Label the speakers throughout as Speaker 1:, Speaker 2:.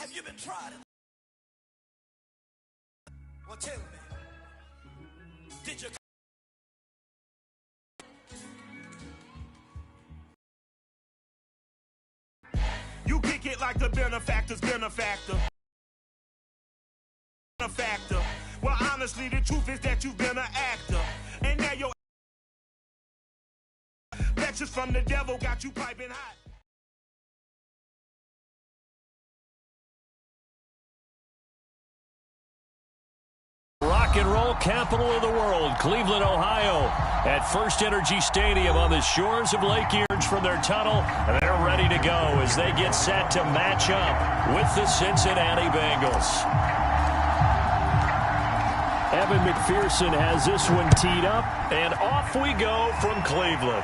Speaker 1: Have you been tried? Well, tell me, did you?
Speaker 2: You kick it like the benefactor's benefactor. Well, honestly, the truth is that you've been an actor. And now your lectures from the devil got you piping hot.
Speaker 3: Rock and roll capital of the world, Cleveland, Ohio, at First Energy Stadium on the shores of Lake Erie from their tunnel. And they're ready to go as they get set to match up with the Cincinnati Bengals. Evan McPherson has this one teed up, and off we go from Cleveland.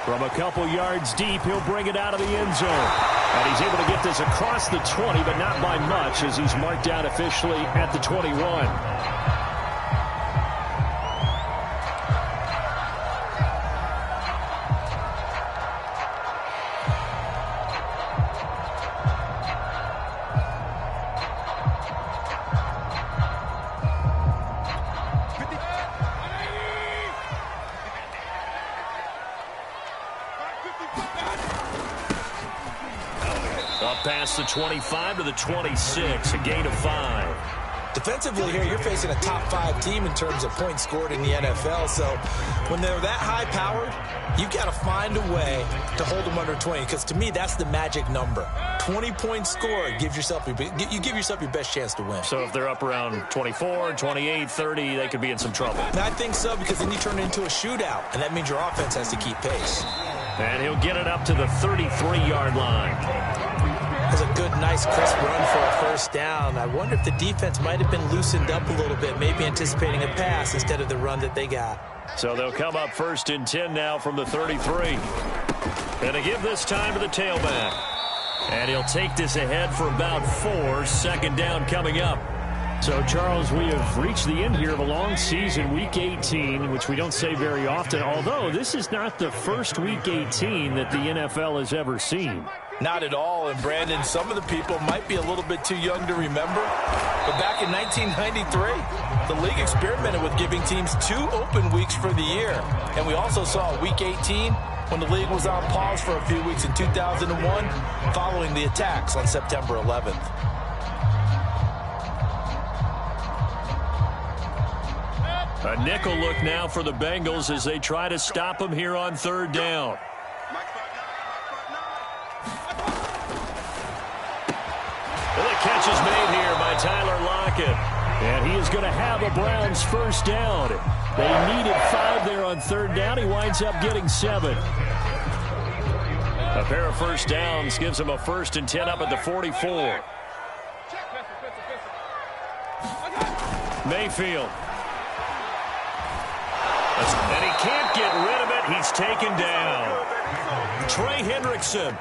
Speaker 3: From a couple yards deep, he'll bring it out of the end zone. And he's able to get this across the 20, but not by much, as he's marked down officially at the 21. Past the 25 to the 26, a gain of 5.
Speaker 4: Defensively here, you're facing a top 5 team in terms of points scored in the NFL. So when they're that high powered, you've got to find a way to hold them under 20. Because to me, that's the magic number. 20 points scored, you give yourself your best chance to win.
Speaker 3: So if they're up around 24, 28, 30, they could be in some trouble.
Speaker 4: And I think so, because then you turn it into a shootout, and that means your offense has to keep pace.
Speaker 3: And he'll get it up to the 33-yard line.
Speaker 4: That's a good, nice, crisp run for a first down. I wonder if the defense might have been loosened up a little bit, maybe anticipating a pass instead of the run that they got.
Speaker 3: So they'll come up 1st and 10 now from the 33. And to give this time to the tailback. And he'll take this ahead for about 4. 2nd down coming up. So, Charles, we have reached the end here of a long season, Week 18, which we don't say very often, although this is not the first Week 18 that the NFL has ever seen.
Speaker 4: Not at all, and Brandon, some of the people might be a little bit too young to remember, but back in 1993, the league experimented with giving teams 2 open weeks for the year, and we also saw Week 18 when the league was on pause for a few weeks in 2001 following the attacks on September 11th.
Speaker 3: A nickel look now for the Bengals as they try to stop him here on 3rd down. And the catch is made here by Tyler Lockett. And he is going to have a Browns first down. They needed 5 there on 3rd down. He winds up getting 7. A pair of first downs gives him a 1st and 10 up at the 44. Mayfield. And he can't get rid of it. He's taken down. Trey Hendrickson.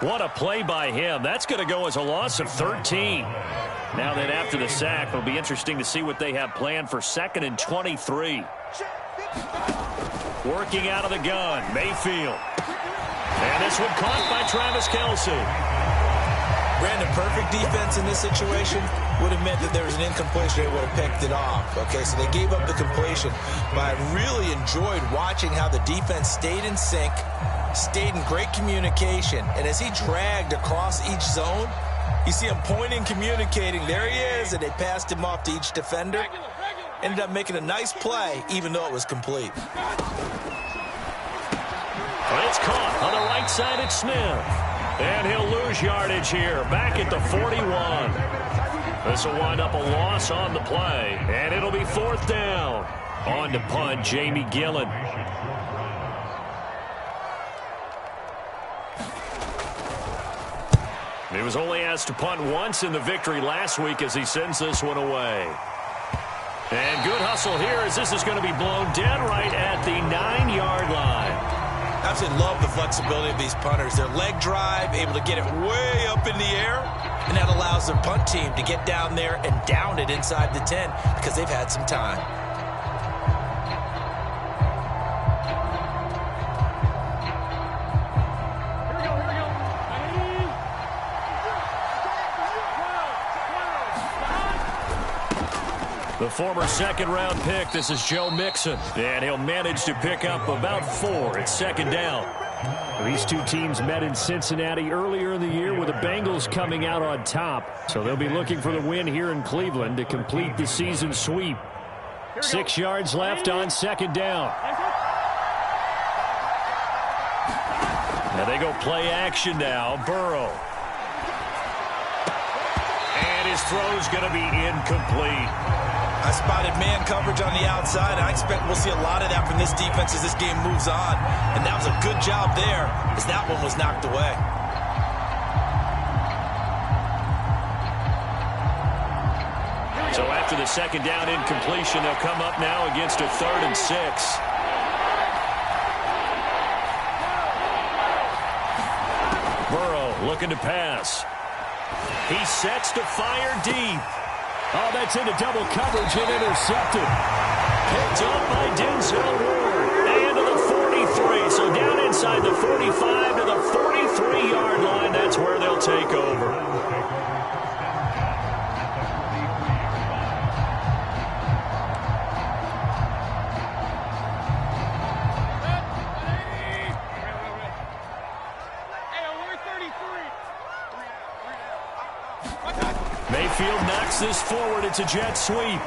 Speaker 3: What a play by him. That's going to go as a loss of 13. Now then, after the sack, it'll be interesting to see what they have planned for 2nd and 23. Working out of the gun, Mayfield. And this one caught by Travis Kelce.
Speaker 4: Brandon, perfect defense in this situation would have meant that there was an incompletion. They would have picked it off. Okay, so they gave up the completion. But I really enjoyed watching how the defense stayed in sync, stayed in great communication. And as he dragged across each zone, you see him pointing, communicating. There he is, and they passed him off to each defender. Ended up making a nice play, even though it was complete.
Speaker 3: It's caught on the right side at Smith. And he'll lose yardage here, back at the 41. This will wind up a loss on the play, and it'll be 4th down. On to punt, Jamie Gillen. He was only asked to punt once in the victory last week as he sends this one away. And good hustle here as this is going to be blown dead right at the 9-yard line.
Speaker 4: I absolutely love the flexibility of these punters. Their leg drive, able to get it way up in the air, and that allows their punt team to get down there and down it inside the 10 because they've had some time.
Speaker 3: The former second-round pick, this is Joe Mixon. And he'll manage to pick up about 4 at second down.
Speaker 5: These two teams met in Cincinnati earlier in the year with the Bengals coming out on top. So they'll be looking for the win here in Cleveland to complete the season sweep. 6 yards left on second down.
Speaker 3: Now they go play action now. Burrow. And his throw's going to be incomplete.
Speaker 4: I spotted man coverage on the outside, and I expect we'll see a lot of that from this defense as this game moves on. And that was a good job there, as that one was knocked away.
Speaker 3: So after the second down incompletion, they'll come up now against a 3rd and 6. Burrow looking to pass. He sets to fire deep.
Speaker 5: Oh, that's into double coverage and intercepted.
Speaker 3: Picked up by Denzel Ward. And to the 43. So down inside the 45 to the 43-yard line. That's where they'll take over. Mayfield knocks this forward. It's a jet sweep.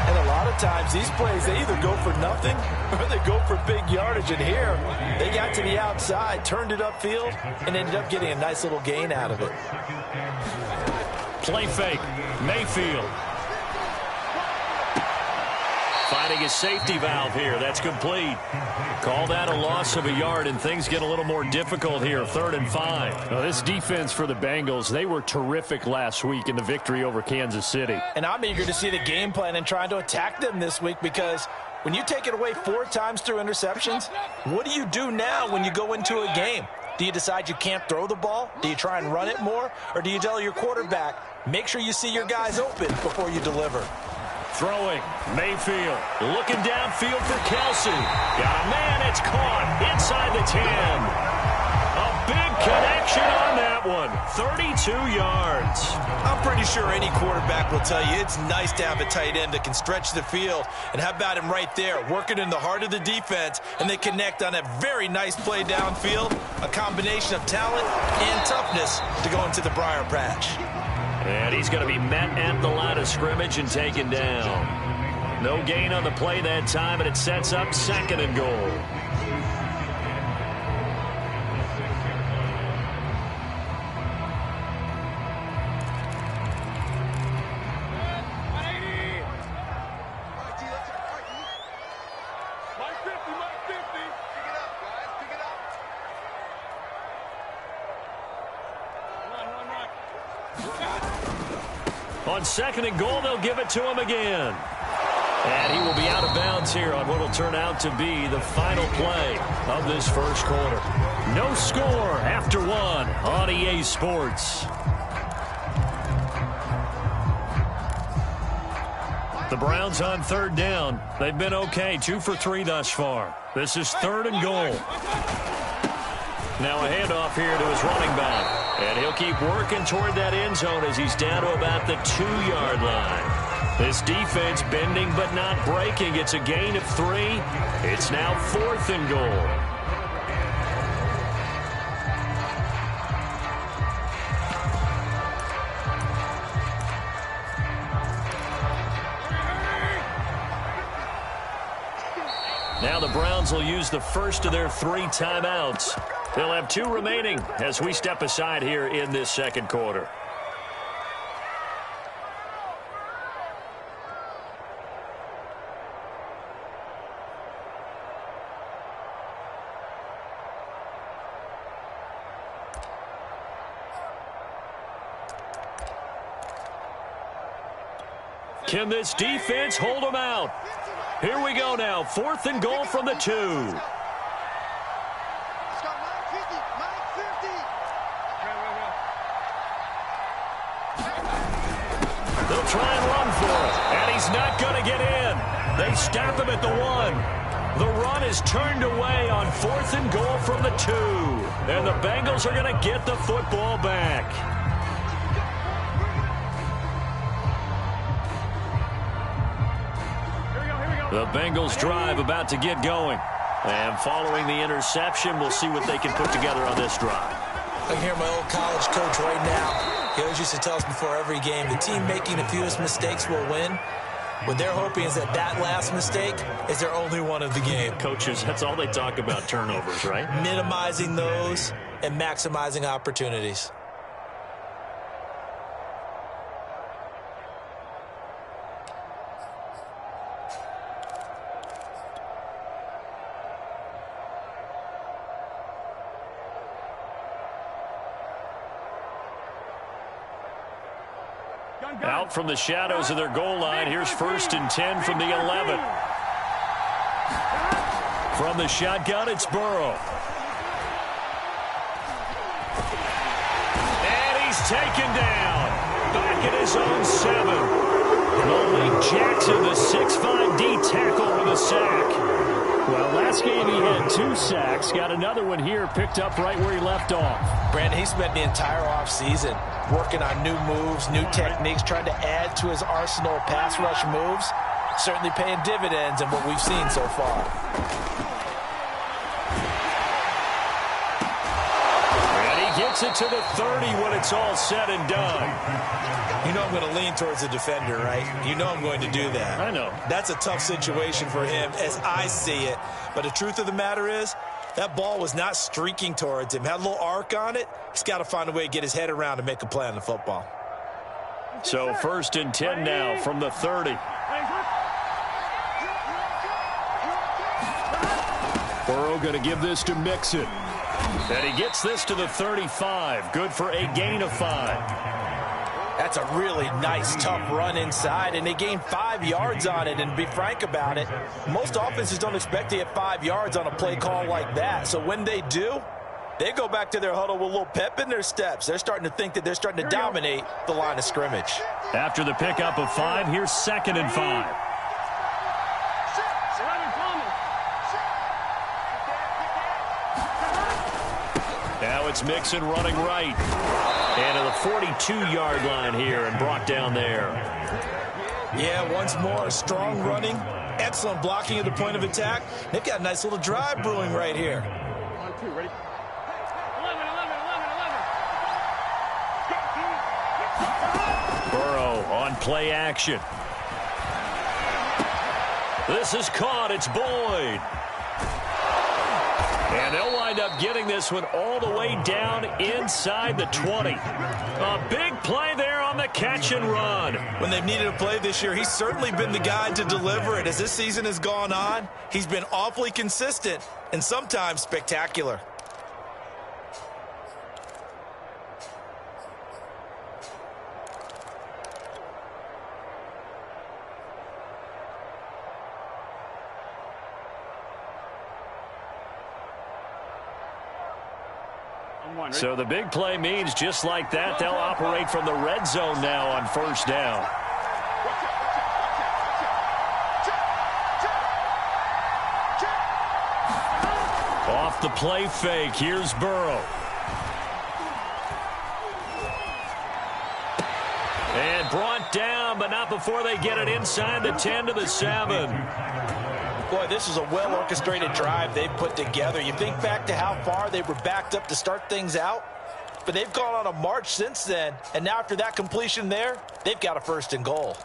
Speaker 4: And a lot of times these plays, they either go for nothing or they go for big yardage. And here, they got to the outside, turned it upfield, and ended up getting a nice little gain out of it.
Speaker 3: Play fake. Mayfield. Finding his safety valve here. That's complete. Call that a loss of a yard, and things get a little more difficult here. 3rd and 5.
Speaker 5: Now, this defense for the Bengals, they were terrific last week in the victory over Kansas City.
Speaker 4: And I'm eager to see the game plan and trying to attack them this week, because when you take it away 4 times through interceptions, what do you do now when you go into a game? Do you decide you can't throw the ball? Do you try and run it more? Or do you tell your quarterback, make sure you see your guys open before you deliver?
Speaker 3: Throwing. Mayfield looking downfield for Kelsey. Got a man. It's caught inside the 10. A big connection on that one. 32 yards.
Speaker 4: I'm pretty sure any quarterback will tell you it's nice to have a tight end that can stretch the field. And how about him right there, working in the heart of the defense, and they connect on a very nice play downfield. A combination of talent and toughness to go into the briar patch.
Speaker 3: And he's going to be met at the line of scrimmage and taken down. No gain on the play that time, and it sets up 2nd and goal. On 2nd and goal, they'll give it to him again. And he will be out of bounds here on what will turn out to be the final play of this first quarter. No score after 1 on EA Sports. The Browns on 3rd down. They've been okay, 2 for 3 thus far. This is 3rd and goal. Now a handoff here to his running back. And he'll keep working toward that end zone as he's down to about the 2-yard line. This defense bending but not breaking. It's a gain of 3. It's now 4th and goal. Now the Browns will use the first of their 3 timeouts. They'll have 2 remaining as we step aside here in this second quarter. Can this defense hold them out? Here we go now. 4th and goal from the 2. They'll try and run for it, and he's not going to get in. They stop him at the 1. The run is turned away on 4th and goal from the 2. And the Bengals are going to get the football back. The Bengals drive about to get going. And following the interception, we'll see what they can put together on this drive.
Speaker 4: I can hear my old college coach right now. He always used to tell us before every game, the team making the fewest mistakes will win. What they're hoping is that last mistake is their only one of the game.
Speaker 3: Coaches, that's all they talk about, turnovers, right?
Speaker 4: Minimizing those and maximizing opportunities.
Speaker 3: Out from the shadows of their goal line. Here's 1st and 10 from the 11. From the shotgun, it's Burrow. And he's taken down. Back at his own 7. Malik Jackson, the 6'5" D tackle with a sack. Well, last game he had 2 sacks. Got another one here, picked up right where he left off.
Speaker 4: Brandon, he spent the entire offseason working on new moves, new techniques, trying to add to his arsenal of pass rush moves. Certainly paying dividends in what we've seen so far.
Speaker 3: And he gets it to the 30 when it's all said and done.
Speaker 4: You know I'm going to lean towards the defender, right? You know I'm going to do that.
Speaker 3: I know.
Speaker 4: That's a tough situation for him as I see it. But the truth of the matter is, that ball was not streaking towards him. Had a little arc on it. He's got to find a way to get his head around and make a play on the football.
Speaker 3: So 1st and 10 now from the 30. Burrow going to give this to Mixon. And he gets this to the 35. Good for a gain of 5.
Speaker 4: That's a really nice, tough run inside, and they gained 5 yards on it. And to be frank about it, most offenses don't expect to get 5 yards on a play call like that. So when they do, they go back to their huddle with a little pep in their steps. They're starting to think that they're starting to dominate the line of scrimmage. After the pickup of 5, here's 2nd and 5.
Speaker 3: Now it's Mixon running right. And to the 42-yard line here and brought down there.
Speaker 4: Yeah, once more, strong running, excellent blocking at the point of attack. They've got a nice little drive brewing right here.
Speaker 1: 1-2, ready? 11.
Speaker 3: Burrow on play action. This is caught. It's Boyd. And they'll wind up getting this one all the way down inside the 20. A big play there on the catch and run. When they've needed a play this year, he's certainly been the guy to deliver it. As this season has gone on, he's been awfully consistent and sometimes spectacular. So the big play means just like that, they'll operate from the red zone now on 1st down. Off the play fake, here's Burrow. And brought down, but not before they get it inside the 10 to the 7. Boy, this is a well-orchestrated drive they've put together. You think back to how far they were backed up to start things out, but they've gone on a march since then, and now after that completion there, they've got a 1st and goal.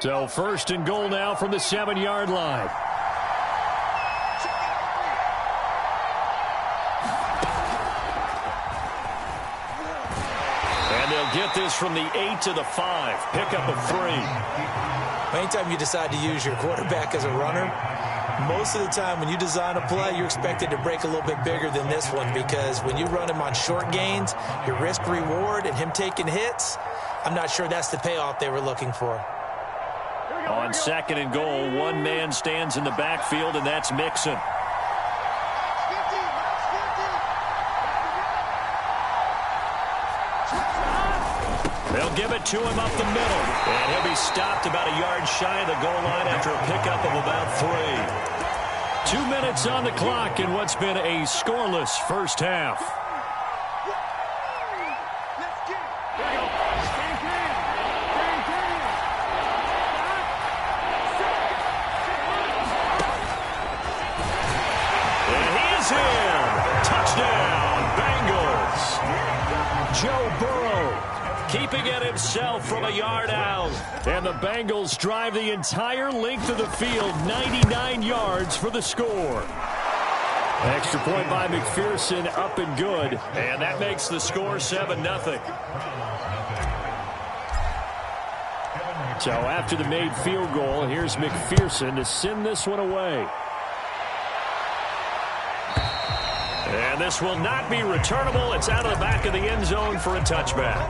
Speaker 3: So 1st and goal now from the 7-yard line. Get this from the 8 to the 5. Pickup of 3. Anytime you decide to use your quarterback as a runner, most of the time when you design a play, you're expected to break a little bit bigger than this one, because when you run him on short gains, your risk-reward and him taking hits, I'm not sure that's the payoff they were looking for. On 2nd and goal, one man stands in the backfield, and that's Mixon. They'll give it to him up the middle. And he'll be stopped about a yard shy of the goal line after a pickup of about 3. 2 minutes on the clock in what's been a scoreless first half. And he is in. Touchdown, Bengals. Joe Burrow keeping it himself from a yard out. And the Bengals drive the entire length of the field, 99 yards for the score. Extra point by McPherson, up and good. And that makes the score 7-0. So after the made field goal, here's McPherson to send this one away. And this will not be returnable. It's out of the back of the end zone for a touchback.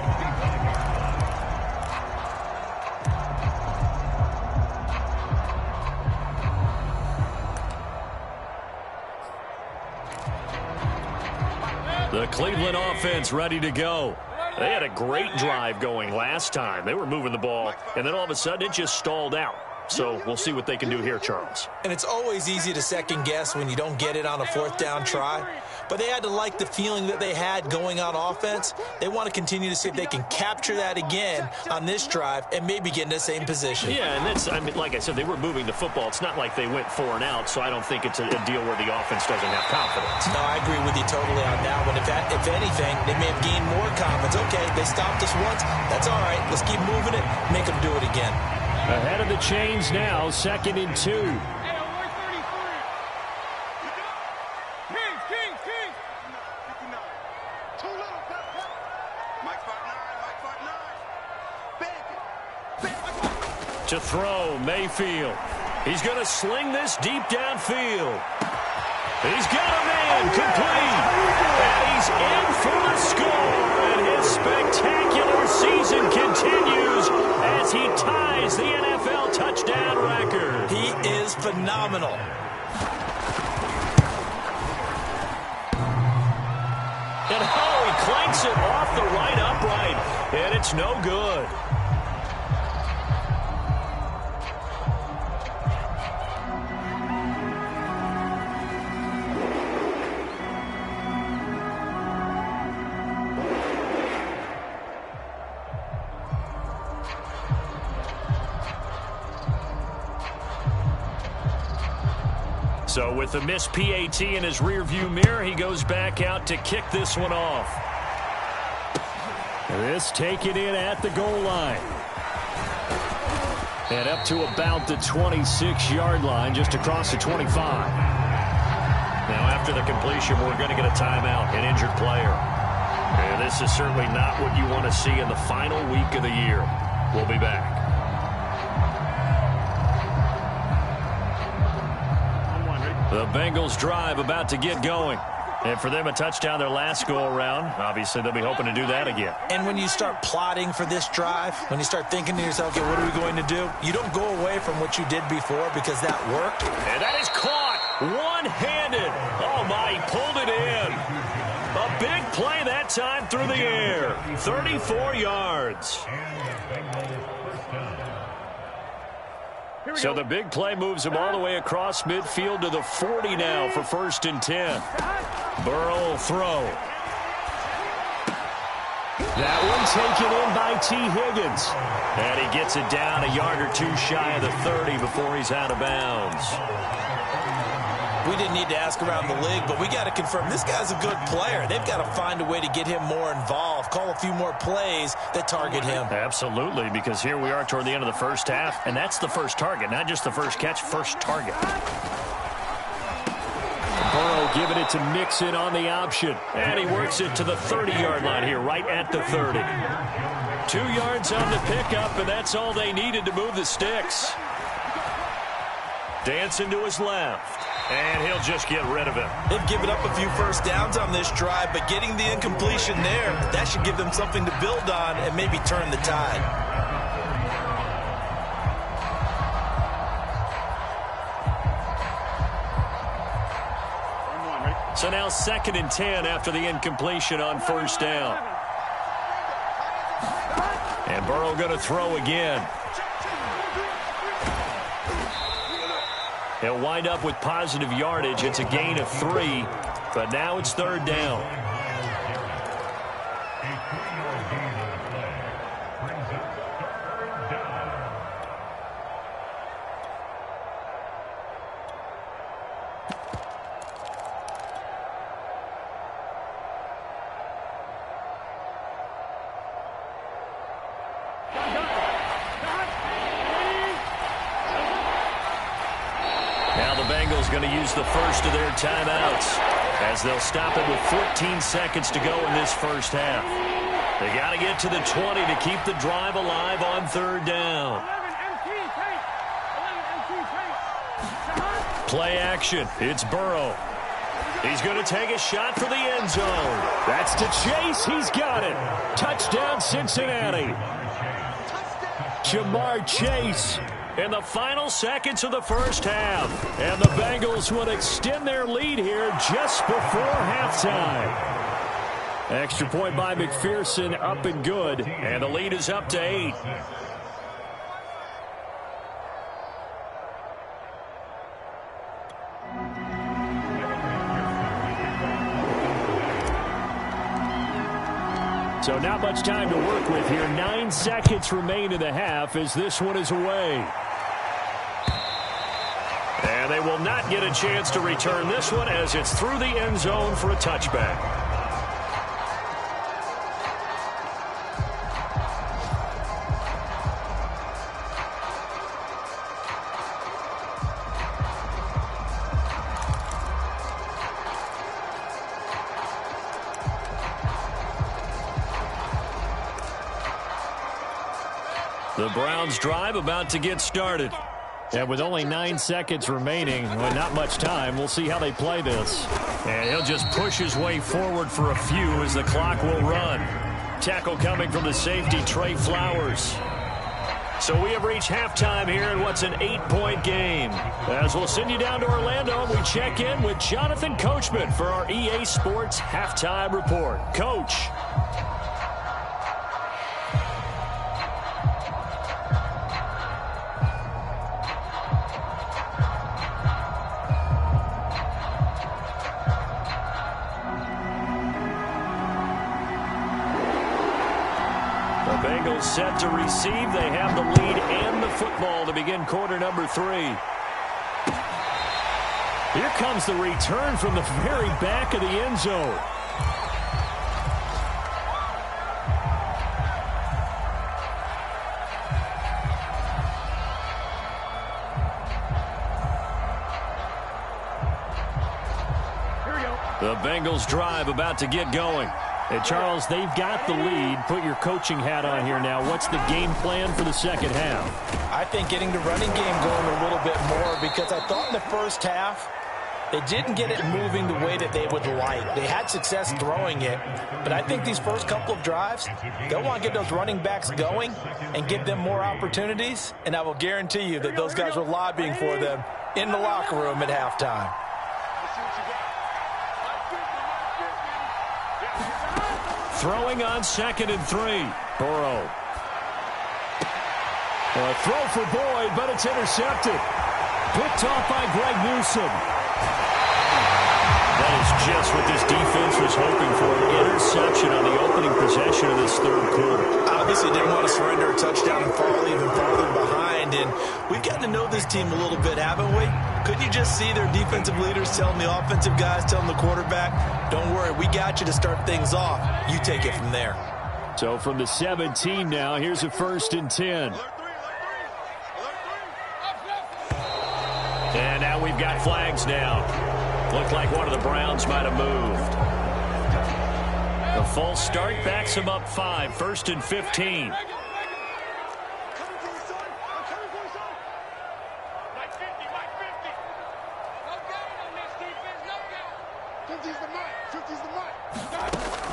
Speaker 3: The Cleveland offense ready to go. They had a great drive going last time. They were moving the ball, and then all of a sudden it just stalled out. So we'll see what they can do here, Charles.
Speaker 4: And it's always easy to second guess when you don't get it on a fourth down try. But they had to like the feeling that they had going on offense. They want to continue to see if they can capture that again on this drive and maybe get in the same position.
Speaker 3: Yeah, and that's, I mean, like I said, they were moving the football. It's not like they went 4 and out, so I don't think it's a deal where the offense doesn't have confidence.
Speaker 4: No, I agree with you totally on that one. If anything, they may have gained more confidence. Okay, they stopped us once. That's all right. Let's keep moving it. Make them do it again.
Speaker 5: Ahead of the chains now, 2nd and 2. To throw, Mayfield. He's going to sling this deep downfield. He's got a man complete. And he's in for the score. And his spectacular season continues as he ties the NFL touchdown record.
Speaker 4: He is phenomenal.
Speaker 3: And he clanks it off the right upright. And it's no good. So with the missed PAT in his rearview mirror, he goes back out to kick this one off.
Speaker 5: This taken in at the goal line. And up to about the 26-yard line, just across the 25.
Speaker 3: Now after the completion, we're going to get a timeout, an injured player. And this is certainly not what you want to see in the final week of the year. We'll be back. The Bengals drive about to get going. And for them, a touchdown their last go-around. Obviously, they'll be hoping to do that again.
Speaker 4: And when you start plotting for this drive, when you start thinking to yourself, okay, what are we going to do? You don't go away from what you did before because that worked.
Speaker 3: And that is caught one-handed. Oh, my, he pulled it in. A big play that time through the air. 34 yards. So the big play moves him all the way across midfield to the 40 now for 1st and 10. Burrow will throw.
Speaker 5: That one taken in by T. Higgins.
Speaker 3: And he gets it down a yard or two shy of the 30 before he's out of bounds.
Speaker 4: We didn't need to ask around the league, but we got to confirm this guy's a good player. They've got to find a way to get him more involved, call a few more plays that target him.
Speaker 3: Absolutely, because here we are toward the end of the first half, and that's the first target, not just the first catch, first target.
Speaker 5: Burrow giving it to Mixon on the option.
Speaker 3: And he works it to the 30-yard line here, right at the 30. 2 yards on the pickup, and that's all they needed to move the sticks. Dancing to his left. And he'll just get rid of it.
Speaker 4: They've given up a few first downs on this drive, but getting the incompletion there, that should give them something to build on and maybe turn the tide.
Speaker 3: So now 2nd and 10 after the incompletion on 1st down. And Burrow going to throw again. He'll wind up with positive yardage. It's a gain of 3, but now it's 3rd down. Going to use the first of their timeouts as they'll stop it with 14 seconds to go in this first half. They got to get to the 20 to keep the drive alive on 3rd down. Play action. It's Burrow. He's going to take a shot for the end zone.
Speaker 5: That's to Chase. He's got it. Touchdown, Cincinnati. Jamar Chase.
Speaker 3: In the final seconds of the first half.
Speaker 5: And the Bengals would extend their lead here just before halftime. Extra point by McPherson, up and good.
Speaker 3: And the lead is up to 8.
Speaker 5: So not much time to work with here. 9 seconds remain in the half as this one is away.
Speaker 3: And they will not get a chance to return this one as it's through the end zone for a touchback. The Browns drive about to get started.
Speaker 5: And with only 9 seconds remaining, well, not much time, we'll see how they play this.
Speaker 3: And he'll just push his way forward for a few as the clock will run. Tackle coming from the safety, Trey Flowers. So we have reached halftime here in what's an 8-point game. As we'll send you down to Orlando, we check in with Jonathan Coachman for our EA Sports Halftime Report. Coach. Set to receive. They have the lead and the football to begin quarter number 3.
Speaker 5: Here comes the return from the very back of the end zone.
Speaker 3: The Bengals drive about to get going.
Speaker 5: Hey, Charles, they've got the lead. Put your coaching hat on here now. What's the game plan for the second half?
Speaker 4: I think getting the running game going a little bit more because I thought in the first half they didn't get it moving the way that they would like. They had success throwing it, but I think these first couple of drives, they'll want to get those running backs going and give them more opportunities, and I will guarantee you that those guys were lobbying for them in the locker room at halftime.
Speaker 3: Throwing on 2nd and 3. Burrow.
Speaker 5: A throw for Boyd, but it's intercepted. Picked off by Greg Newsome.
Speaker 3: That is just what this defense was hoping for. An interception on the opening possession of this third quarter.
Speaker 4: Obviously didn't want to surrender a touchdown and fall even farther behind. And we've gotten to know this team a little bit, haven't we? Couldn't you just see their defensive leaders telling the offensive guys, telling the quarterback, don't worry, we got you to start things off. You take it from there.
Speaker 5: So from the 17 now, here's a 1st and 10.
Speaker 3: And now we've got flags now. Looked like one of the Browns might have moved. The false start backs him up 5, 1st and 15.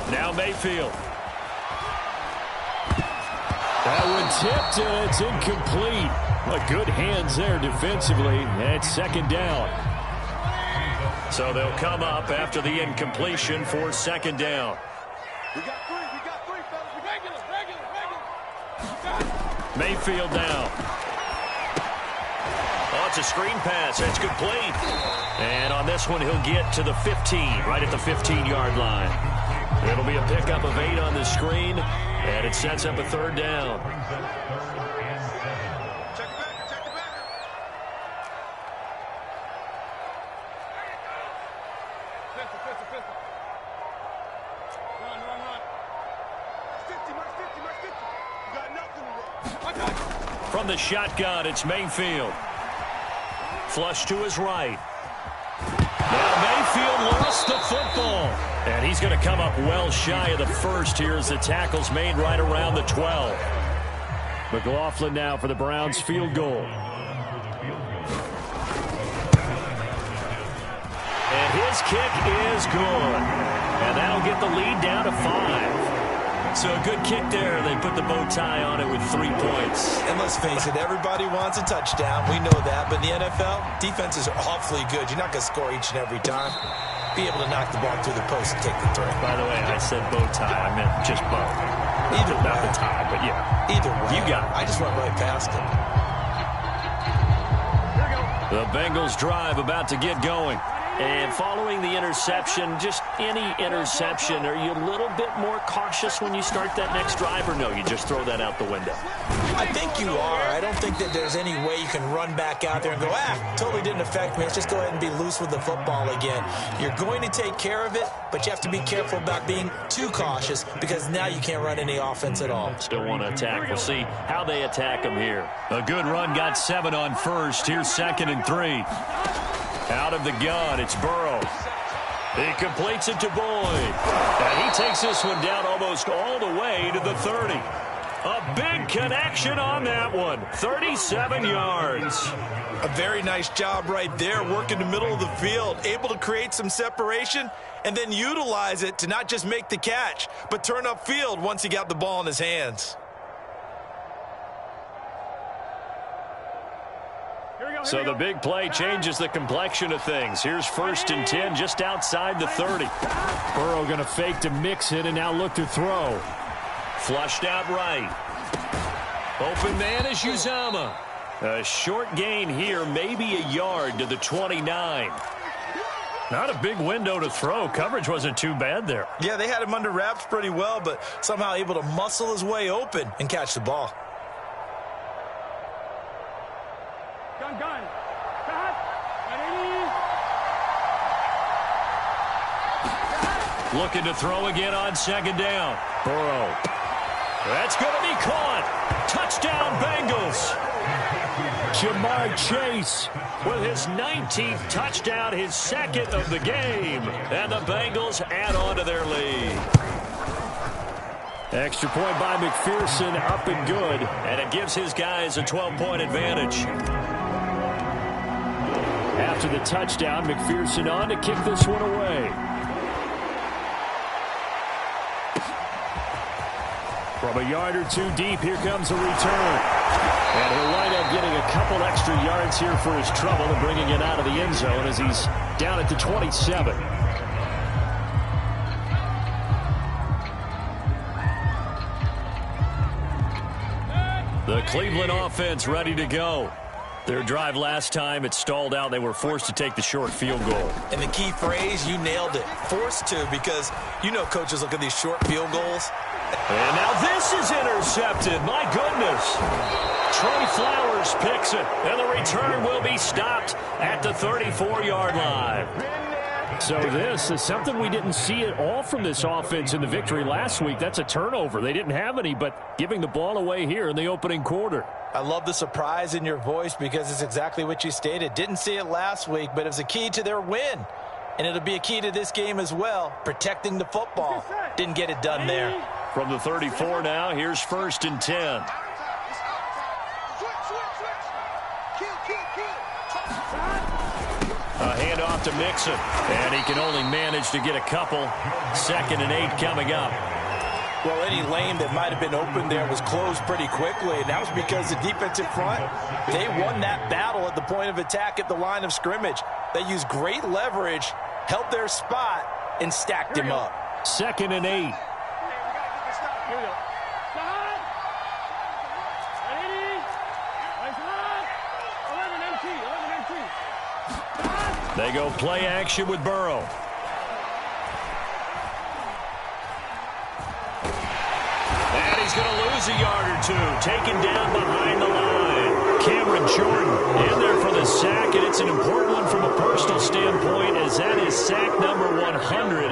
Speaker 3: Now Mayfield.
Speaker 5: That one tipped, and it's incomplete. Good hands there defensively, and it's 2nd down.
Speaker 3: So they'll come up after the incompletion for 2nd down.
Speaker 1: We got three, fellas. Regular.
Speaker 3: Mayfield now. Oh, it's It's a screen pass. It's complete. And on this one, he'll get to the 15, right at the 15-yard line. It'll be a pickup of 8 on the screen, and it sets up a 3rd down. From the shotgun, it's Mayfield. Flush to his right. Now Mayfield lost the football. And he's going to come up well shy of the first here as the tackle's made right around the 12. McLaughlin now for the Browns field goal. And his kick is good. And that'll get the lead down to 5. So a good kick there. They put the bow tie on it with 3 points.
Speaker 4: And let's face it, everybody wants a touchdown. We know that. But in the NFL, defenses are awfully good. You're not going to score each and every time. Be able to knock the ball through the post and take the throw.
Speaker 3: By the way, I said bow tie. I meant just bow.
Speaker 4: Either way.
Speaker 3: Not the tie, but yeah.
Speaker 4: Either way.
Speaker 3: You got it.
Speaker 4: I just went right past it.
Speaker 3: The Bengals drive about to get going. And following the interception, just any interception, are you a little bit more cautious when you start that next drive, or no, you just throw that out the window?
Speaker 4: I think you are. I don't think that there's any way you can run back out there and go, totally didn't affect me. Let's just go ahead and be loose with the football again. You're going to take care of it, but you have to be careful about being too cautious because now you can't run any offense at all.
Speaker 3: Still want to attack. We'll see how they attack them here. A good run, got 7 on first. Here's 2nd and 3. Out of the gun, it's Burrow. He completes it to Boyd. And he takes this one down almost all the way to the 30. A big connection on that one. 37 yards.
Speaker 4: A very nice job right there, working the middle of the field, able to create some separation and then utilize it to not just make the catch, but turn upfield once he got the ball in his hands.
Speaker 3: So the big play changes the complexion of things. Here's 1st and 10 just outside the 30.
Speaker 5: Burrow going to fake to mix it and now look to throw.
Speaker 3: Flushed out right. Open man is Uzomah. A short gain here, maybe a yard to the 29. Not a big window to throw. Coverage wasn't too bad there.
Speaker 4: Yeah, they had him under wraps pretty well, but somehow able to muscle his way open and catch the ball.
Speaker 3: Looking to throw again on 2nd down. Burrow. That's going to be caught. Touchdown, Bengals.
Speaker 5: Jamar Chase
Speaker 3: with his 19th touchdown, his 2nd of the game. And the Bengals add on to their lead.
Speaker 5: Extra point by McPherson, up and good.
Speaker 3: And it gives his guys a 12-point advantage.
Speaker 5: After the touchdown, McPherson on to kick this one away. From a yard or 2 deep, here comes a return. And he'll wind up getting a couple extra yards here for his trouble and bringing it out of the end zone as he's down at the 27.
Speaker 3: The Cleveland offense ready to go. Their drive last time, it stalled out. They were forced to take the short field goal.
Speaker 4: And the key phrase, you nailed it. Forced to, because you know coaches look at these short field goals.
Speaker 3: And now this is intercepted. My goodness. Trey Flowers picks it. And the return will be stopped at the 34-yard line.
Speaker 5: So this is something we didn't see at all from this offense in the victory last week. That's a turnover. They didn't have any, but giving the ball away here in the opening quarter.
Speaker 4: I love the surprise in your voice because it's exactly what you stated. Didn't see it last week, but it was a key to their win. And it'll be a key to this game as well, protecting the football. Didn't get it done there.
Speaker 3: From the 34 now, here's 1st and 10. A handoff to Mixon, and he can only manage to get a couple. 2nd and 8 coming up.
Speaker 4: Well, any lane that might have been open there was closed pretty quickly, and that was because the defensive front, they won that battle at the point of attack at the line of scrimmage. They used great leverage, held their spot, and stacked him up.
Speaker 5: 2nd and 8.
Speaker 3: They go play action with Burrow. And he's going to lose a yard or two. Taken down behind the line. Cameron Jordan in there for the sack, and it's an important one from a personal standpoint, as that is sack number 100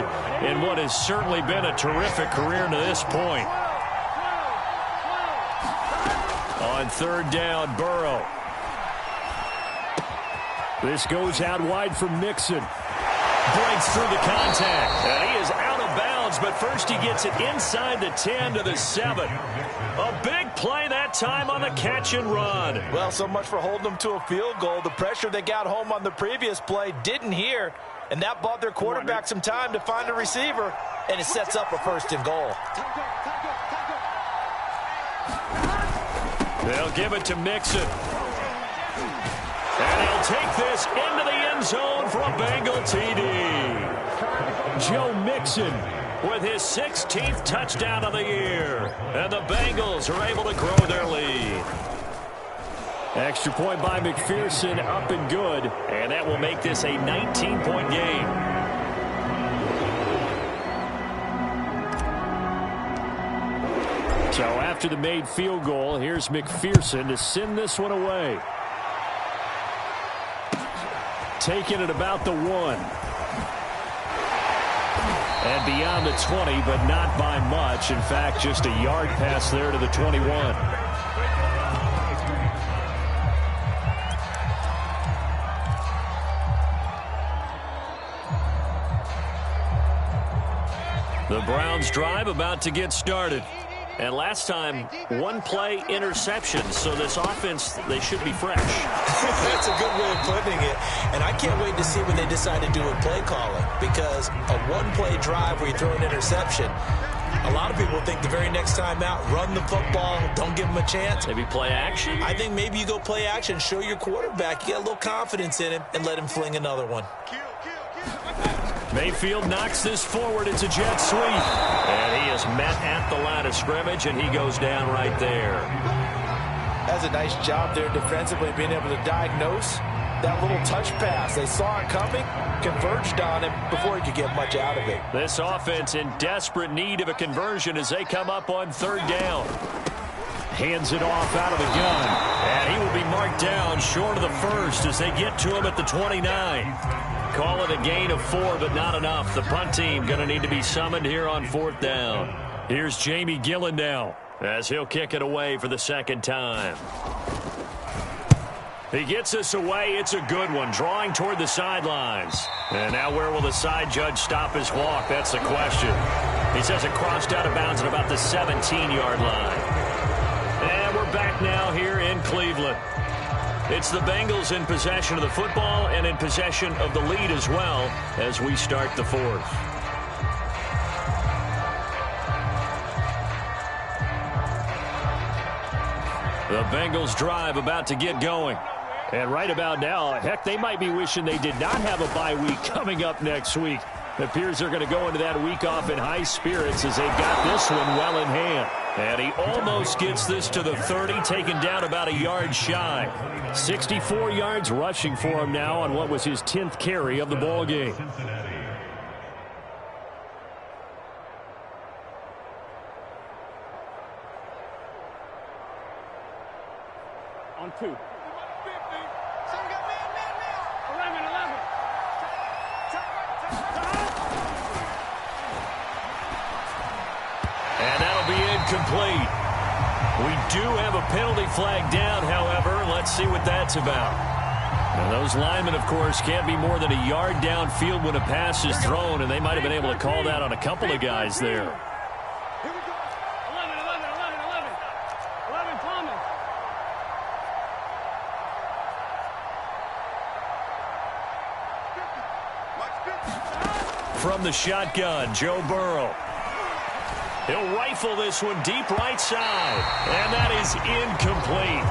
Speaker 3: in what has certainly been a terrific career to this point. On third down, Burrow. This goes out wide for Mixon. Breaks through the contact. And he is out of bounds, but first he gets it inside the 10 to the 7. A big play that time on the catch and run.
Speaker 4: Well, so much for holding them to a field goal. The pressure they got home on the previous play didn't hear, and that bought their quarterback some time to find a receiver, and it sets up a 1st and goal.
Speaker 3: They'll give it to Mixon. And he'll take this into the end zone for a Bengal TD. Joe Mixon with his 16th touchdown of the year. And the Bengals are able to grow their lead. Extra point by McPherson, up and good. And that will make this a 19-point game. So after the made field goal, here's McPherson to send this one away. Taking it about the 1. And beyond the 20, but not by much. In fact, just a yard pass there to the 21. The Browns drive about to get started. And last time, 1 play interception. So this offense, they should be fresh.
Speaker 4: That's a good way of putting it. And I can't wait to see what they decide to do with play calling. Because a 1-play drive where you throw an interception, a lot of people think the very next time out, run the football, don't give them a chance.
Speaker 3: Maybe play action?
Speaker 4: I think maybe you go play action, show your quarterback, you get a little confidence in him, and let him fling another one.
Speaker 3: Mayfield knocks this forward. It's a jet sweep. And he is met at the line of scrimmage, and he goes down right there.
Speaker 4: That's a nice job there defensively, being able to diagnose that little touch pass. They saw it coming, converged on him before he could get much out of it.
Speaker 3: This offense in desperate need of a conversion as they come up on third down. Hands it off out of the gun. And he will be marked down short of the first as they get to him at the 29. Call it a gain of 4, but not enough. The punt team going to need to be summoned here on 4th down. Here's Jamie Gillen now as he'll kick it away for the 2nd time. He gets this away. It's a good one, drawing toward the sidelines. And now where will the side judge stop his walk? That's the question. He says it crossed out of bounds at about the 17-yard line. And we're back now here in Cleveland. It's the Bengals in possession of the football and in possession of the lead as well as we start the 4th. The Bengals drive about to get going. And right about now, heck, they might be wishing they did not have a bye week coming up next week. It appears they're going to go into that week off in high spirits as they've got this one well in hand. And he almost gets this to the 30, taken down about a yard shy. 64 yards rushing for him now on what was his 10th carry of the ball game.
Speaker 6: On 2.
Speaker 3: And that'll be incomplete. We do have a penalty flag down, however. Let's see what that's about. And those linemen, of course, can't be more than a yard downfield when a pass is thrown, and they might have been able to call that on a couple of guys there.
Speaker 6: Here we go. 11 Thomas.
Speaker 3: From the shotgun, Joe Burrow. He'll rifle this one deep right side. And that is incomplete.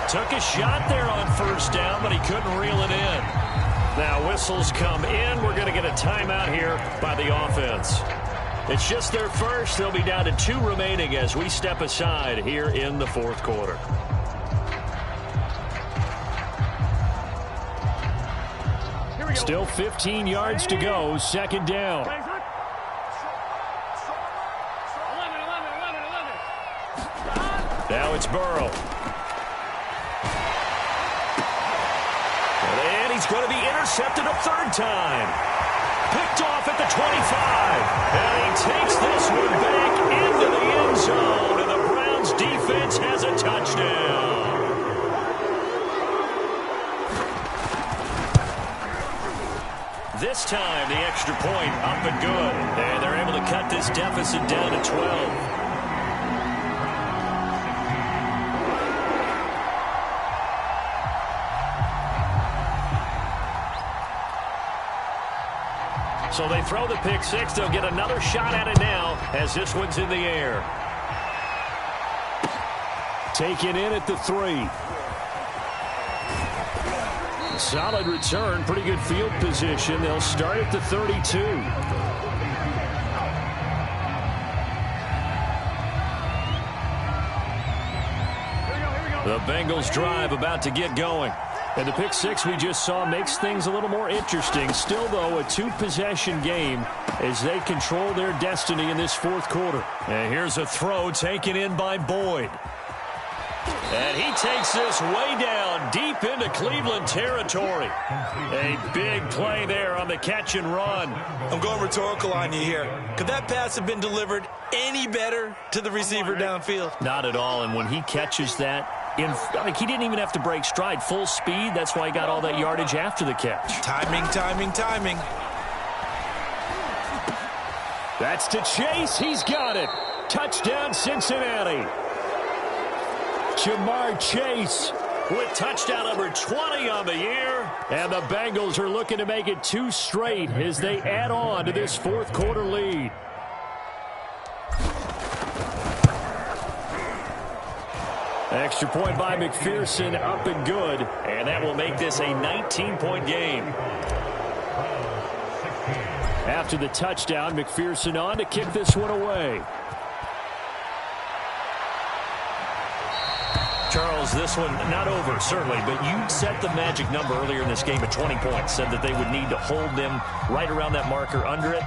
Speaker 3: Took a shot there on 1st down, but he couldn't reel it in. Now whistles come in. We're going to get a timeout here by the offense. It's just their first. They'll be down to 2 remaining as we step aside here in the 4th quarter.
Speaker 6: Here we
Speaker 5: Still 15 yards to go, second down.
Speaker 6: 11.
Speaker 3: Now it's Burrow. And he's going to be intercepted a third time. Picked off at the 25. And he takes this one back into the end zone. And the Browns defense has a touchdown. This time, the extra point up and good. And they're able to cut this deficit down to 12. So they throw the pick six. They'll get another shot at it now as this one's in the air.
Speaker 5: Taken in at the 3. Solid return, pretty good field position. They'll start at the 32. The Bengals drive about to get going. And the pick six we just saw makes things a little more interesting. Still, though, a two-possession game as they control their destiny in this fourth quarter.
Speaker 3: And here's a throw taken in by Boyd. And he takes this way down deep into Cleveland territory. A big play there on the catch and run.
Speaker 4: I'm going rhetorical on you here. Could that pass have been delivered any better to the receiver downfield?
Speaker 3: Not at all. And when he catches that, he didn't even have to break stride. Full speed. That's why he got all that yardage after the catch.
Speaker 4: Timing, timing, timing.
Speaker 5: That's to Chase. He's got it. Touchdown, Cincinnati. Jamar Chase
Speaker 3: with touchdown number 20 on the year.
Speaker 5: And the Bengals are looking to make it 2 straight as they add on to this fourth quarter lead. Extra point by McPherson, up and good.
Speaker 3: And that will make this a 19-point game.
Speaker 5: After the touchdown, McPherson on to kick this one away.
Speaker 3: Charles, this one not over, certainly, but you set the magic number earlier in this game at 20 points, said that they would need to hold them right around that marker under it.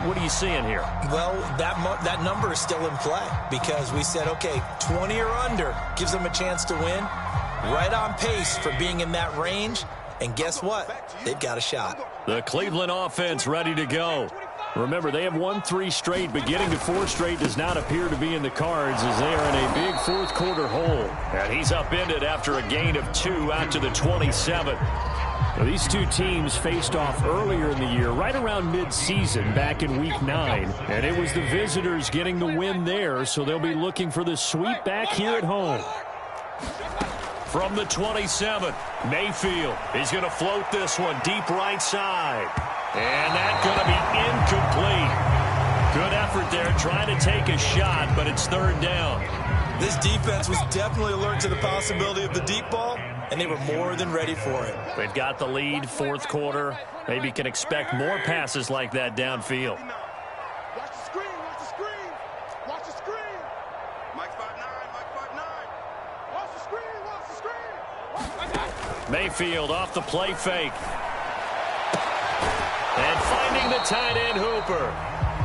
Speaker 3: What are you seeing here?
Speaker 4: Well, that number is still in play because we said, okay, 20 or under gives them a chance to win. Right on pace for being in that range. And guess what? They've got a shot.
Speaker 3: The Cleveland offense ready to go.
Speaker 5: Remember, they have won 3 straight, but getting to 4 straight does not appear to be in the cards as they are in a big fourth quarter hole.
Speaker 3: And he's upended after a gain of 2 out to the 27.
Speaker 5: Well, these two teams faced off earlier in the year, right around mid-season, back in Week 9. And it was the visitors getting the win there, so they'll be looking for the sweep back here at home.
Speaker 3: From the 27, Mayfield. He's going to float this one deep right side. And that's going to be incomplete. Good effort there trying to take a shot, but it's third down.
Speaker 4: This defense was definitely alert to the possibility of the deep ball, and they were more than ready for it.
Speaker 3: They've got the lead, fourth quarter. Maybe can expect more passes like that downfield.
Speaker 6: Watch the screen, watch the screen. Watch the screen.
Speaker 2: Mike 5'9", Mike 5'9".
Speaker 6: Watch the screen, watch the screen.
Speaker 3: Mayfield off the play fake. And finding the tight end Hooper.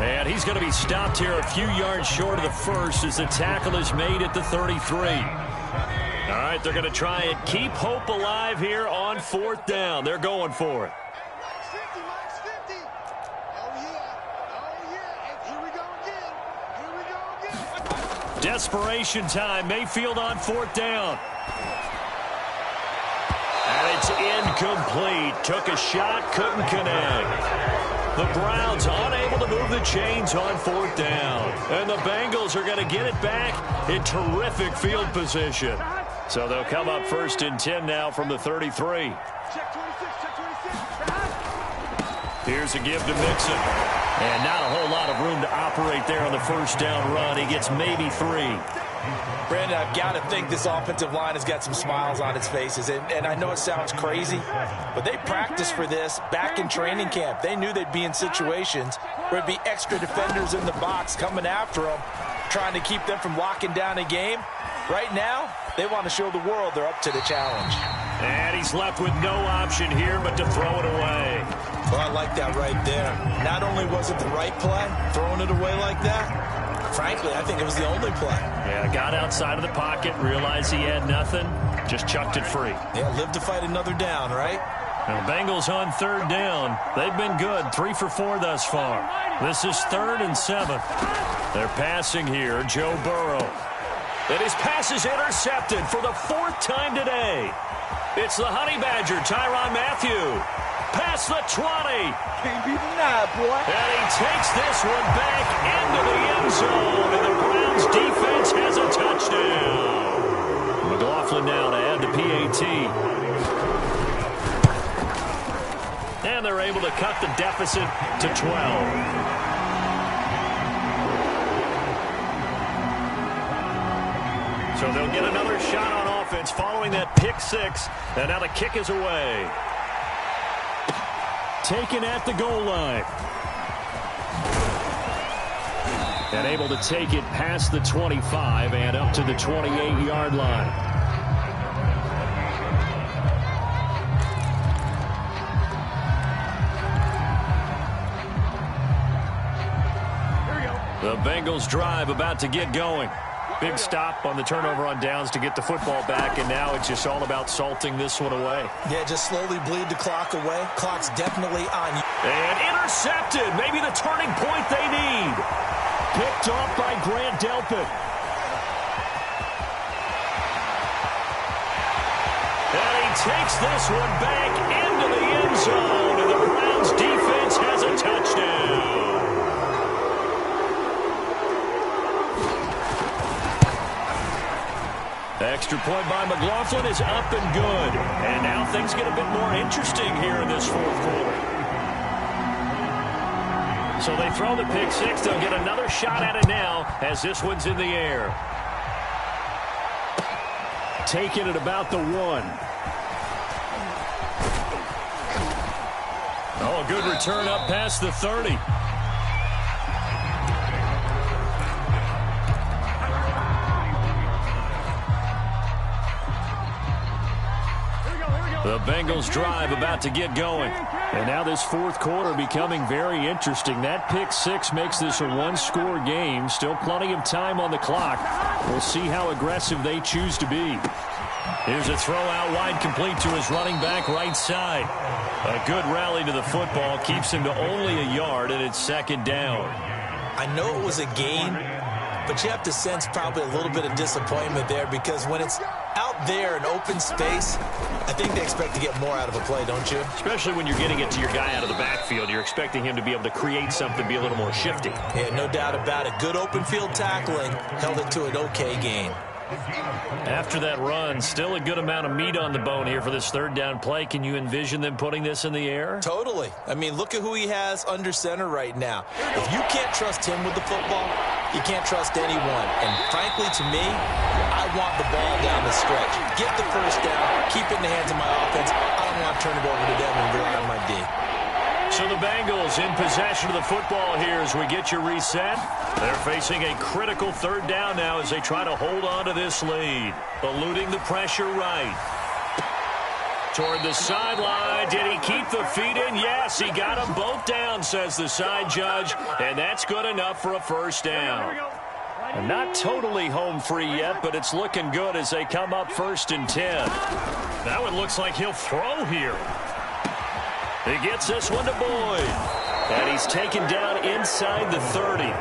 Speaker 3: And he's going to be stopped here a few yards short of the first as the tackle is made at the 33. All right, they're going to try and keep hope alive here on fourth down. They're going for it.
Speaker 6: Mike's 50. Oh, yeah. And here we go again.
Speaker 3: Desperation time. Mayfield on fourth down. And it's incomplete. Took a shot, couldn't connect. The Browns unable to move the chains on fourth down. And the Bengals are going to get it back in terrific field position. So they'll come up first and 10 now from the 33.
Speaker 6: Check 26, check 26.
Speaker 3: Here's a give to Mixon. And not a whole lot of room to operate there on the first down run. He gets maybe 3.
Speaker 4: Brandon, I've got to think this offensive line has got some smiles on its faces. And I know it sounds crazy, but they practiced for this back in training camp. They knew they'd be in situations where it'd be extra defenders in the box coming after them, trying to keep them from locking down a game. Right now, they want to show the world they're up to the challenge.
Speaker 3: And he's left with no option here but to throw it away.
Speaker 4: Well, I like that right there. Not only was it the right play, throwing it away like that, frankly, I think it was the only play.
Speaker 3: Yeah, got outside of the pocket, realized he had nothing, just chucked it free.
Speaker 4: Yeah, live to fight another down, right?
Speaker 3: Now, the Bengals on third down. They've been good, 3 for 4 thus far. This is 3rd and 7. They're passing here, Joe Burrow. And his pass is intercepted for the 4th time today. It's the Honey Badger, Tyrann Mathieu. Past the 20.
Speaker 6: Can't be denied, boy.
Speaker 3: And he takes this one back into the end zone. And the Browns defense has a touchdown. McLaughlin now to add the PAT. And they're able to cut the deficit to 12. So they'll get another shot on offense following that pick 6. And now the kick is away. Taken at the goal line. And able to take it past the 25 and up to the 28-yard line. The Bengals drive about to get going. Big stop on the turnover on downs to get the football back, and now it's just all about salting this one away.
Speaker 4: Yeah, just slowly bleed the clock away. Clock's definitely on.
Speaker 3: And intercepted. Maybe the turning point they need. Picked off by Grant Delpit. And he takes this one back into the end zone, and the Browns defense has a touchdown. Extra point by McLaughlin is up and good. And now things get a bit more interesting here in this 4th quarter. So they throw the pick 6. They'll get another shot at it now as this one's in the air. Taking it about the 1. Oh, a good return up past the 30. The Bengals drive about to get going. And now this 4th quarter becoming very interesting. That pick 6 makes this a 1-score game. Still plenty of time on the clock. We'll see how aggressive they choose to be. Here's a throw out wide, complete to his running back right side. A good rally to the football keeps him to only a yard, and it's 2nd down.
Speaker 4: I know it was a gain, but you have to sense probably a little bit of disappointment there, because when it's out there in open space, I think they expect to get more out of a play, don't you?
Speaker 3: Especially when you're getting it to your guy out of the backfield. You're expecting him to be able to create something, be a little more shifty.
Speaker 4: Yeah, no doubt about it. Good open field tackling held it to an okay gain.
Speaker 3: After that run, still a good amount of meat on the bone here for this 3rd down play. Can you envision them putting this in the air?
Speaker 4: Totally. I mean, look at who he has under center right now. If you can't trust him with the football, you can't trust anyone. And frankly, to me, I want the ball down the stretch. Get the 1st down, keep it in the hands of my offense. I don't want to turn it over to them and rely on my D.
Speaker 3: So the Bengals in possession of the football here as we get your reset. They're facing a critical 3rd down now as they try to hold on to this lead. Eluding the pressure right. Toward the sideline. Did he keep the feet in? Yes, he got them both down, says the side judge. And that's good enough for a 1st down. And not totally home free yet, but it's looking good as they come up 1st and 10. Now it looks like he'll throw here. He gets this one to Boyd. And he's taken down inside the 30.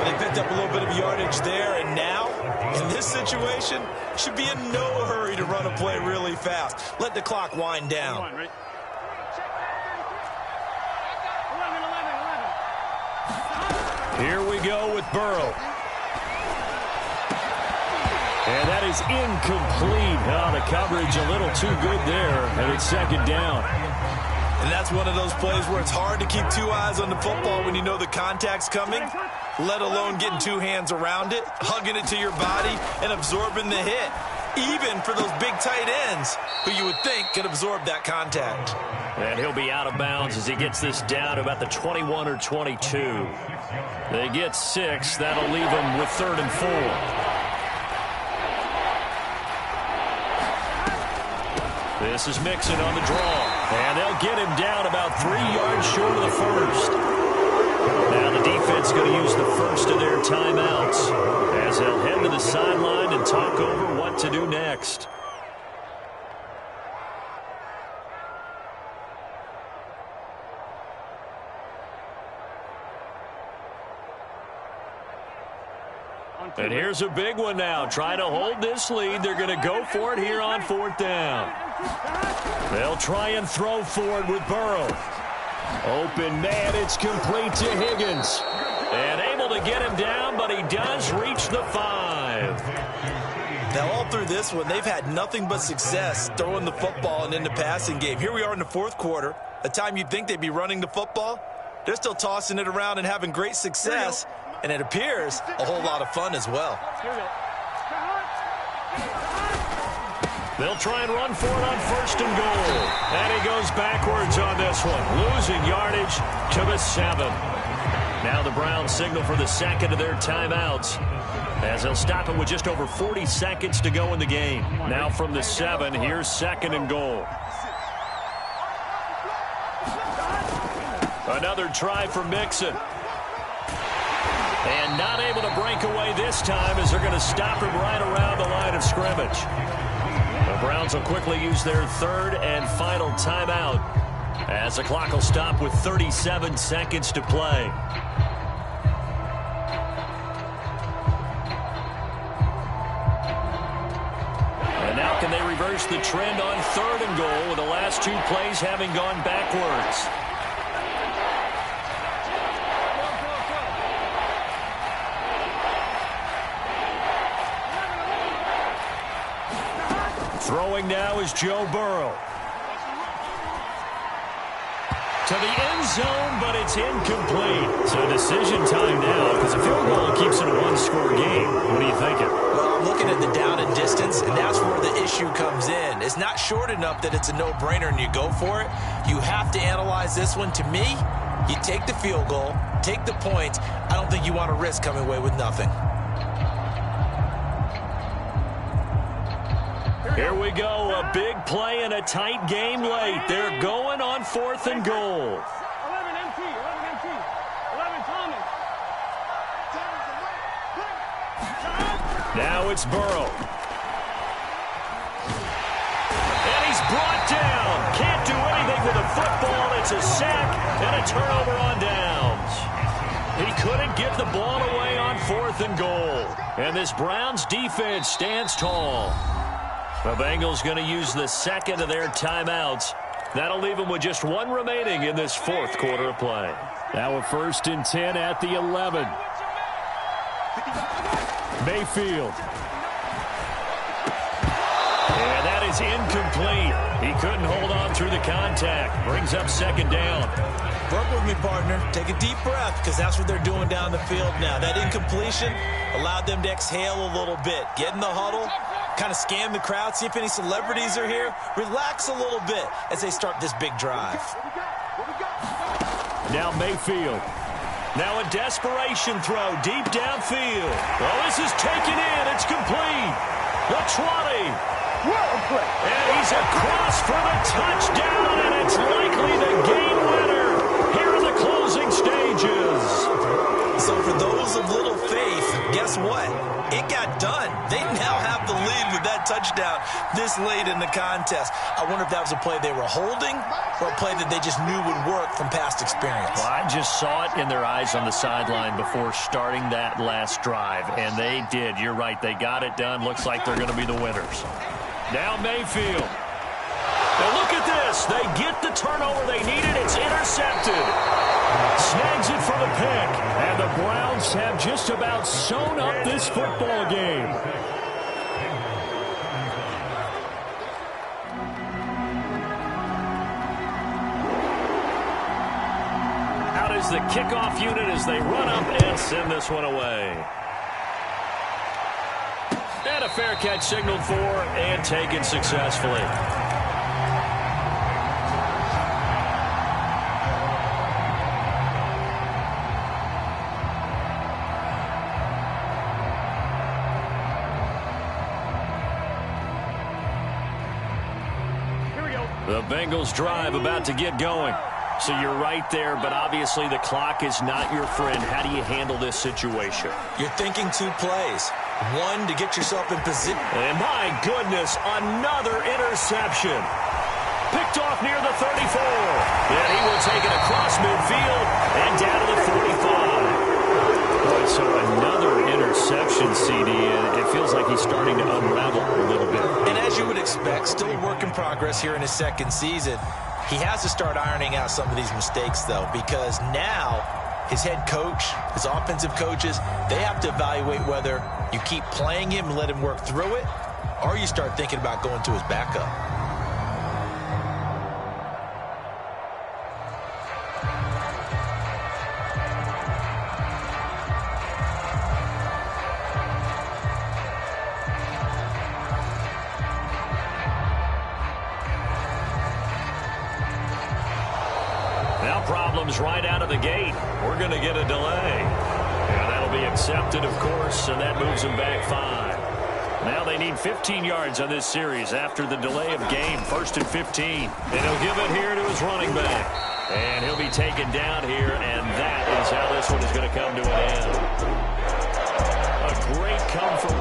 Speaker 4: They picked up a little bit of yardage there, and now, in this situation, should be in no hurry to run a play really fast. Let the clock wind down.
Speaker 3: Here we go with Burrow. And that is incomplete. Oh, the coverage a little too good there, and it's 2nd down.
Speaker 4: And that's one of those plays where it's hard to keep 2 eyes on the football when you know the contact's coming, let alone getting 2 hands around it, hugging it to your body, and absorbing the hit. Even for those big tight ends who you would think could absorb that contact.
Speaker 3: And he'll be out of bounds as he gets this down to about the 21 or 22. They get 6. That'll leave them with 3rd and 4. This is Mixon on the draw. And they'll get him down about 3 yards short of the first. Now the defense going to use the first of their timeouts as they'll head to the sideline and talk over what to do next. And here's a big one now. Trying to hold this lead. They're going to go for it here on 4th down. They'll try and throw for it with Burrow. Open man, it's complete to Higgins. And able to get him down, but he does reach the 5.
Speaker 4: Now, all through this one, they've had nothing but success throwing the football and in the passing game. Here we are in the 4th quarter. A time you'd think they'd be running the football. They're still tossing it around and having great success. And it appears a whole lot of fun as well.
Speaker 3: They'll try and run for it on 1st and goal. And he goes backwards on this one, losing yardage to the 7. Now the Browns signal for the second of their timeouts as they'll stop it with just over 40 seconds to go in the game. Now from the 7, here's 2nd and goal. Another try for Mixon. And not able to break away this time as they're going to stop him right around the line of scrimmage. The Browns will quickly use their 3rd and final timeout as the clock will stop with 37 seconds to play. And now can they reverse the trend on 3rd and goal with the last 2 plays having gone backwards? Throwing now is Joe Burrow. To the end zone, but it's incomplete. So decision time now because a field goal keeps it a 1-score game. What are you thinking?
Speaker 4: Well, I'm looking at the down and distance, and that's where the issue comes in. It's not short enough that it's a no-brainer and you go for it. You have to analyze this one. To me, you take the field goal, take the points. I don't think you want to risk coming away with nothing.
Speaker 3: Here we go, a big play and a tight game late. They're going on 4th and goal.
Speaker 6: 11 MT, 11 Thomas.
Speaker 3: Now it's Burrow. And he's brought down. Can't do anything with a football. It's a sack and a turnover on downs. He couldn't get the ball away on 4th and goal. And this Browns defense stands tall. The Bengals going to use the second of their timeouts. That'll leave them with just 1 remaining in this 4th quarter of play.
Speaker 5: Now a 1st and 10 at the 11. Mayfield.
Speaker 3: And that is incomplete. He couldn't hold on through the contact. Brings up 2nd down.
Speaker 4: Work with me, partner. Take a deep breath because that's what they're doing down the field now. That incompletion allowed them to exhale a little bit. Get in the huddle. Kind of scan the crowd, see if any celebrities are here. Relax a little bit as they start this big drive.
Speaker 5: Now Mayfield.
Speaker 3: Now a desperation throw deep downfield. Well, this is taken in. It's complete. The 20. And he's across for the touchdown, and it's likely the game winner here in the closing stages.
Speaker 4: So for those of little faith, guess what? It got done. They now have the lead with that touchdown this late in the contest. I wonder if that was a play they were holding or a play that they just knew would work from past experience.
Speaker 3: Well, I just saw it in their eyes on the sideline before starting that last drive, and they did. You're right. They got it done. Looks like they're going to be the winners. Now Mayfield. Now look at this. They get the turnover they needed. It's intercepted. Snags it for the pick.
Speaker 5: And the Browns have just about sewn up this football game.
Speaker 3: Out is the kickoff unit as they run up and send this one away. And a fair catch signaled for and taken successfully. The Bengals drive about to get going. So you're right there, but obviously the clock is not your friend. How do you handle this situation?
Speaker 4: You're thinking 2 plays. One, to get yourself in position.
Speaker 3: And my goodness, another interception. Picked off near the 34. And he will take it across midfield and down to the 45. Boy, so another interception, CD, and it feels like he's starting to unravel a little bit.
Speaker 4: And as you would expect, still a work in progress here in his second season. He has to start ironing out some of these mistakes, though, because now his head coach, his offensive coaches, they have to evaluate whether you keep playing him and let him work through it, or you start thinking about going to his backup.
Speaker 3: Problems right out of the gate. We're going to get a delay. And that'll be accepted, of course, and that moves them back 5. Now they need 15 yards on this series after the delay of game. 1st and 15. And he'll give it here to his running back. And he'll be taken down here, and that is how this one is going to come to an end. A great come from